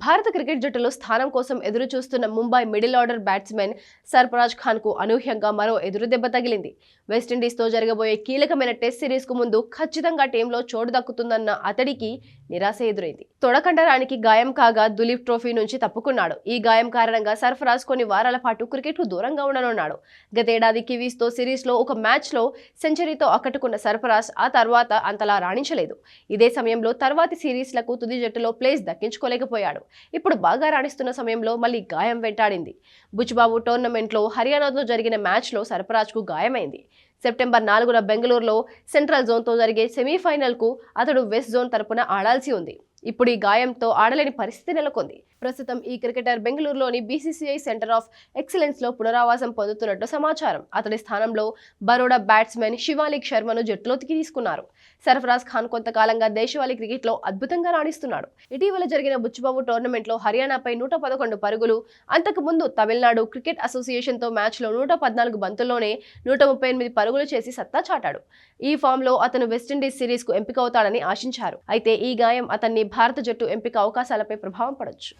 భారత క్రికెట్ జట్టులో స్థానం కోసం ఎదురు చూస్తున్న Mumbai middle order batsmen Sarfaraz Khan కు అనూహ్యంగా మరో ఎదురు దెబ్బ తగిలింది. వెస్టిండీస్ తో జరగబోయే కీలకమైన టెస్ట్ సిరీస్ కు ముందు ఖచ్చితంగా టీంలో చోటు దక్కుతుందన్న అతడికి నిరాశ ఎదురైంది. తొడకండరానికి గాయం కాగా దులీప్ ట్రోఫీ నుంచి తప్పుకున్నాడు. ఈ గాయం కారణంగా సర్ఫరాజ్ కొన్ని వారాల పాటు క్రికెట్ కు దూరంగా ఉండనున్నాడు. గతేడాది కివీస్ తో సిరీస్ లో ఒక మ్యాచ్ లో సెంచరీతో ఆకట్టుకున్న సర్ఫరాజ్ ఆ తర్వాత అంతలా రాణించలేదు. ఇదే సమయంలో తర్వాతి సిరీస్లకు తుది జట్టులో ప్లేస్ దక్కించుకోలేకపోయాడు. ఇప్పుడు బాగా రాణిస్తున్న సమయంలో మళ్ళీ గాయం వెంటాడింది. బుచ్బాబు టోర్నమెంట్లో హర్యానాతో జరిగిన మ్యాచ్లో సర్ఫరాజ్ కు గాయమైంది. సెప్టెంబర్ 4న బెంగళూరులో సెంట్రల్ జోన్తో జరిగే సెమీఫైనల్కు అతడు వెస్ట్ జోన్ తరపున ఆడాల్సి ఉంది. ఇప్పుడు ఈ గాయంతో ఆడలేని పరిస్థితి నెలకొంది. ప్రస్తుతం ఈ క్రికెటర్ బెంగళూరులోని బీసీసీఐ సెంటర్ ఆఫ్ ఎక్సలెన్స్ లో పునరావాసం పొందుతున్నట్టు సమాచారం. అతడి స్థానంలో బరోడా బ్యాట్స్మెన్ శివాలిక్ శర్మను జట్టులోకి తీసుకున్నారు. సర్ఫరాజ్ ఖాన్ కొంతకాలంగా దేశవాళీ క్రికెట్ లో అద్భుతంగా రాణిస్తున్నాడు. ఇటీవల జరిగిన బుచ్చిబాబు టోర్నమెంట్ లో హర్యానాపై 111 పరుగులు, అంతకు ముందు తమిళనాడు క్రికెట్ అసోసియేషన్ తో మ్యాచ్ లో 114 బంతుల్లోనే 138 పరుగులు చేసి సత్తా చాటాడు. ఈ ఫామ్ లో అతను వెస్టిండీస్ సిరీస్ కు ఎంపికవుతాడని ఆశించారు. అయితే ఈ గాయం అతన్ని భారత జట్టు ఎంపిక అవకాశాలపై ప్రభావం పడొచ్చు.